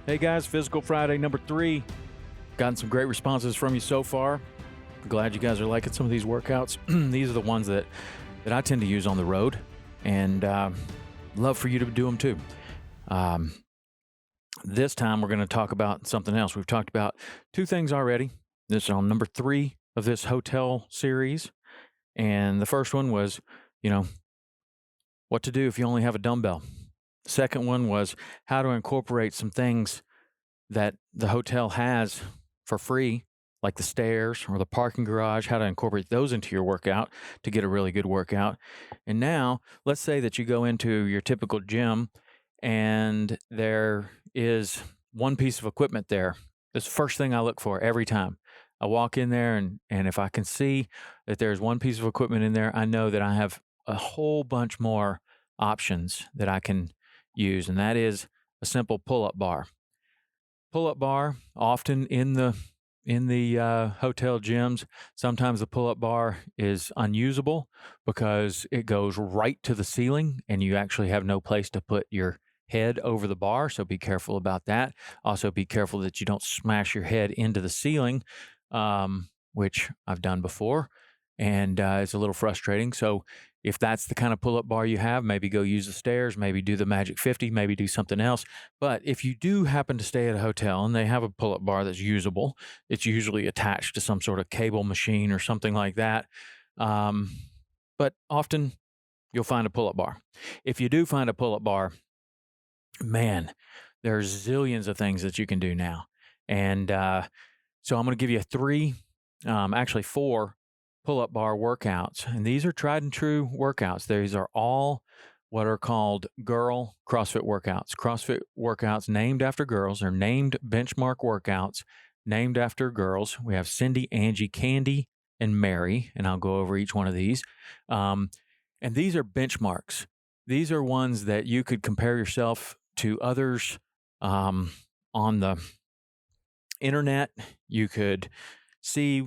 Hey guys, Physical Friday number 3. Gotten some great responses from you so far. Glad you guys are liking some of these workouts. These are the ones that I tend to use on the road, and love for you to do them too. Um, this time we're going to talk about something else. We've talked about 2 things already. This is on number 3 of this hotel series, and the first one was, what to do if you only have a dumbbell. The second one was how to incorporate some things that the hotel has for free, like the stairs or the parking garage, how to incorporate those into your workout to get a really good workout. And now, let's say that you go into your typical gym and there is one piece of equipment there. That's the first thing I look for every time. I walk in there, and if I can see that there's one piece of equipment in there, I know that I have a whole bunch more options that I can use, and that is a simple pull-up bar. Pull-up bar, often in the hotel gyms, sometimes the pull-up bar is unusable because it goes right to the ceiling, and you actually have no place to put your head over the bar. So be careful about that. Also, be careful that you don't smash your head into the ceiling, which I've done before, and it's a little frustrating. So if that's the kind of pull-up bar you have, maybe go use the stairs, maybe do the Magic 50, maybe do something else. But if you do happen to stay at a hotel and they have a pull-up bar that's usable, it's usually attached to some sort of cable machine or something like that. But often you'll find a pull-up bar. If you do find a pull-up bar, man, there's zillions of things that you can do now. And so I'm going to give you 3, actually 4 pull-up bar workouts. And these are tried and true workouts. These are all what are called girl CrossFit workouts. CrossFit workouts named after girls. They're named benchmark workouts named after girls. We have Cindy, Angie, Candy, and Mary, and I'll go over each one of these. And these are benchmarks. These are ones that you could compare yourself to others on the internet. You could see,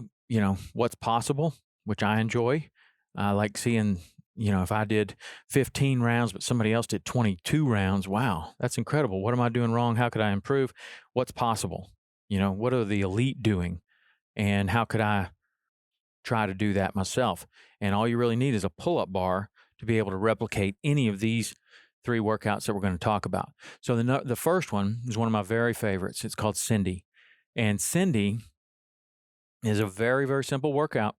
what's possible, which I enjoy. I like seeing, if I did 15 rounds, but somebody else did 22 rounds, wow, that's incredible. What am I doing wrong? How could I improve? What's possible? What are the elite doing? And how could I try to do that myself? And all you really need is a pull-up bar to be able to replicate any of these 3 workouts that we're going to talk about. So the first one is one of my very favorites. It's called Cindy. And Cindy is a very, very simple workout.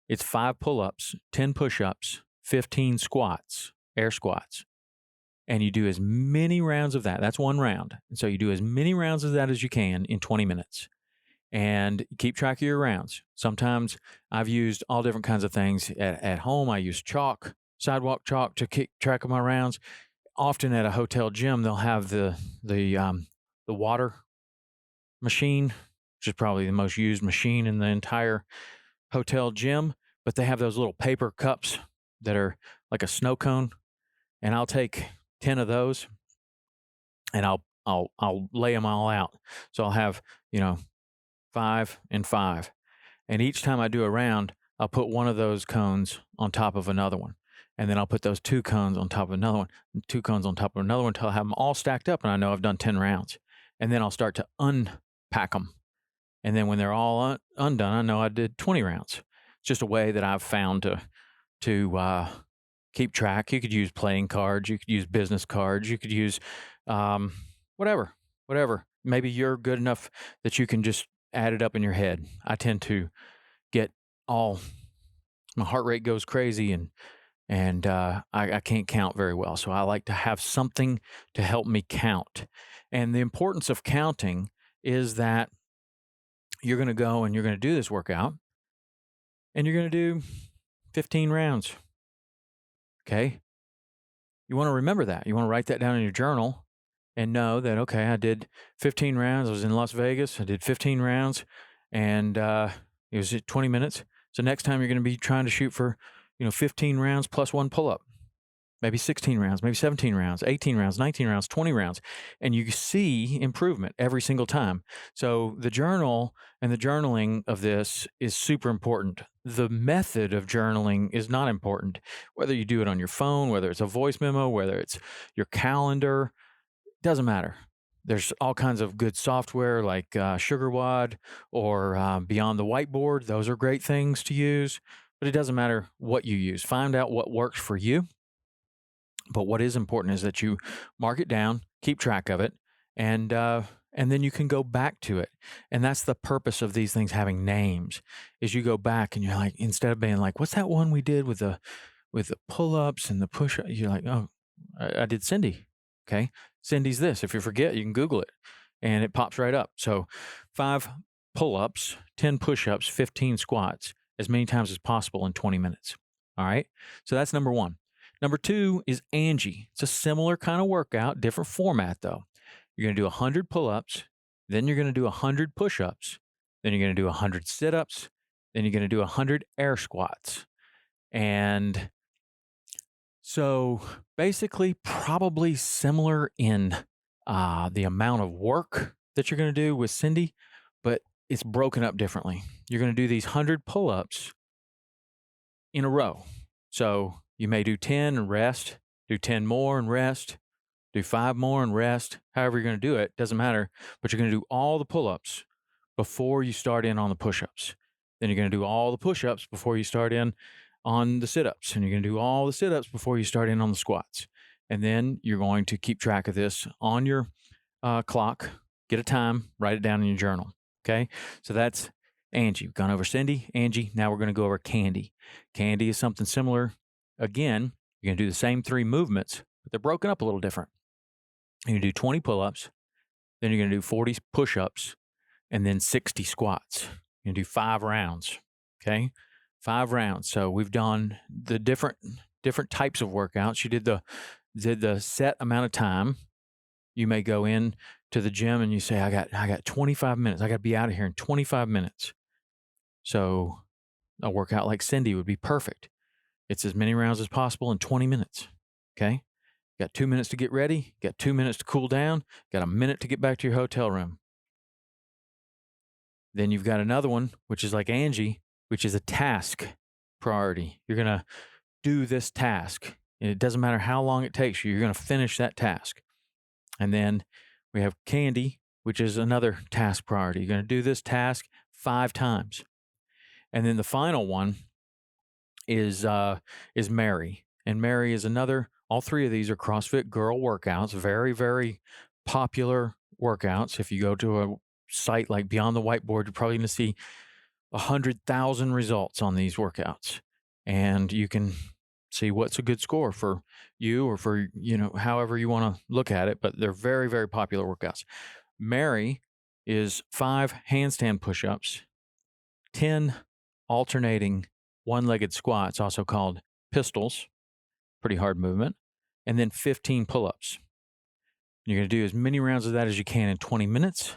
It's 5 pull-ups, 10 push-ups, 15 squats, air squats. And you do as many rounds of that. That's 1 round. And so you do as many rounds of that as you can in 20 minutes. And keep track of your rounds. Sometimes I've used all different kinds of things. At home, I use chalk, sidewalk chalk, to keep track of my rounds. Often at a hotel gym, they'll have the water machine, which is probably the most used machine in the entire hotel gym. But they have those little paper cups that are like a snow cone, and I'll take 10 of those, and I'll lay them all out. So I'll have 5 and 5, and each time I do a round, I'll put one of those cones on top of another one. And then I'll put those 2 cones on top of another one, 2 cones on top of another one, until I have them all stacked up, and I know I've done 10 rounds. And then I'll start to unpack them. And then when they're all undone, I know I did 20 rounds. It's just a way that I've found to keep track. You could use playing cards. You could use business cards. You could use whatever. Maybe you're good enough that you can just add it up in your head. I tend to get my heart rate goes crazy, and I can't count very well. So I like to have something to help me count. And the importance of counting is that you're going to go and you're going to do this workout, and you're going to do 15 rounds. Okay? You want to remember that. You want to write that down in your journal and know that, okay, I did 15 rounds. I was in Las Vegas. I did 15 rounds, and it was 20 minutes. So next time you're going to be trying to shoot for 15 rounds plus 1 pull-up, maybe 16 rounds, maybe 17 rounds, 18 rounds, 19 rounds, 20 rounds, and you see improvement every single time. So the journal and the journaling of this is super important. The method of journaling is not important. Whether you do it on your phone, whether it's a voice memo, whether it's your calendar, doesn't matter. There's all kinds of good software like SugarWOD or Beyond the Whiteboard. Those are great things to use, but it doesn't matter what you use. Find out what works for you. But what is important is that you mark it down, keep track of it, and then you can go back to it. And that's the purpose of these things having names. Is you go back and you're like, instead of being like, "What's that one we did with the pull ups and the push?" You're like, "Oh, I did Cindy." Okay, Cindy's this. If you forget, you can Google it, and it pops right up. So, 5 pull ups, 10 push ups, 15 squats, as many times as possible in 20 minutes. All right. So that's number one. Number two is Angie. It's a similar kind of workout, different format though. You're going to do 100 pull ups, then you're going to do 100 push ups, then you're going to do 100 sit ups, then you're going to do 100 air squats. And so basically, probably similar in the amount of work that you're going to do with Cindy, but it's broken up differently. You're going to do these 100 pull ups in a row. So you may do 10 and rest, do 10 more and rest, do 5 more and rest. However you're going to do it, doesn't matter. But you're going to do all the pull-ups before you start in on the push-ups. Then you're going to do all the push-ups before you start in on the sit-ups. And you're going to do all the sit-ups before you start in on the squats. And then you're going to keep track of this on your clock, get a time, write it down in your journal. Okay? So that's Angie. We've gone over Cindy, Angie. Now we're going to go over Candy. Candy is something similar. Again, you're going to do the same 3 movements, but they're broken up a little different. You're going to do 20 pull-ups, then you're going to do 40 push-ups, and then 60 squats. You're going to do 5 rounds, okay? 5 rounds. So we've done the different types of workouts. You did the set amount of time. You may go in to the gym and you say, I got 25 minutes. I got to be out of here in 25 minutes. So a workout like Cindy would be perfect. It's as many rounds as possible in 20 minutes. Okay. Got 2 minutes to get ready. Got 2 minutes to cool down. Got a minute to get back to your hotel room. Then you've got another one, which is like Angie, which is a task priority. You're going to do this task. And it doesn't matter how long it takes you. You're going to finish that task. And then we have Candy, which is another task priority. You're going to do this task 5 times. And then the final one is Mary. And Mary is another, all 3 of these are CrossFit girl workouts, very, very popular workouts. If you go to a site like Beyond the Whiteboard, you're probably going to see 100,000 results on these workouts. And you can see what's a good score for you or for, however you want to look at it. But they're very, very popular workouts. Mary is 5 handstand push-ups, 10 alternating one-legged squats, also called pistols, pretty hard movement, and then 15 pull-ups. You're going to do as many rounds of that as you can in 20 minutes,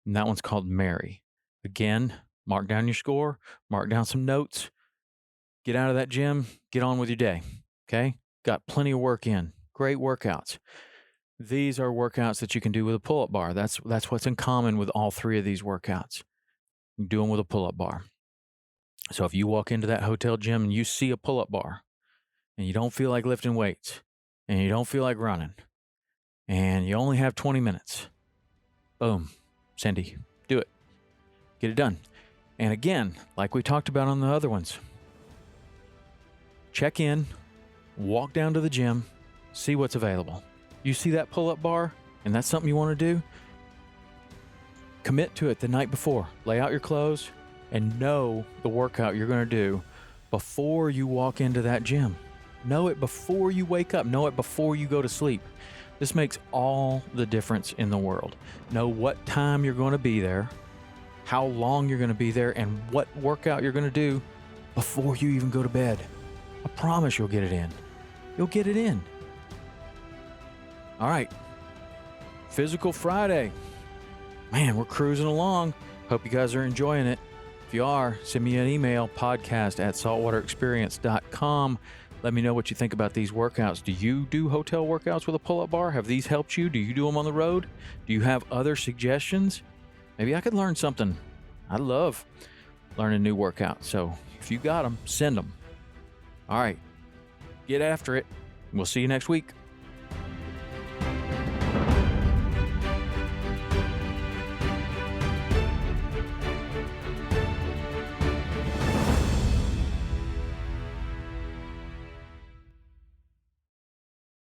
and that one's called Mary. Again, mark down your score, mark down some notes, get out of that gym, get on with your day, okay? Got plenty of work in. Great workouts. These are workouts that you can do with a pull-up bar. That's what's in common with all 3 of these workouts. You do them with a pull-up bar. So if you walk into that hotel gym and you see a pull-up bar and you don't feel like lifting weights and you don't feel like running and you only have 20 minutes, boom, Cindy, do it. Get it done. And again, like we talked about on the other ones, check in, walk down to the gym, see what's available. You see that pull-up bar and that's something you want to do, commit to it the night before. Lay out your clothes and know the workout you're going to do before you walk into that gym. Know it before you wake up. Know it before you go to sleep. This makes all the difference in the world. Know what time you're going to be there, how long you're going to be there, and what workout you're going to do before you even go to bed. I promise you'll get it in. You'll get it in. All right. Physical Friday. Man, we're cruising along. Hope you guys are enjoying it. If you are, send me an email, podcast@saltwaterexperience.com. Let me know what you think about these workouts. Do you do hotel workouts with a pull-up bar? Have these helped you? Do you do them on the road? Do you have other suggestions? Maybe I could learn something. I love learning new workouts. So if you got them, send them. All right. Get after it. We'll see you next week.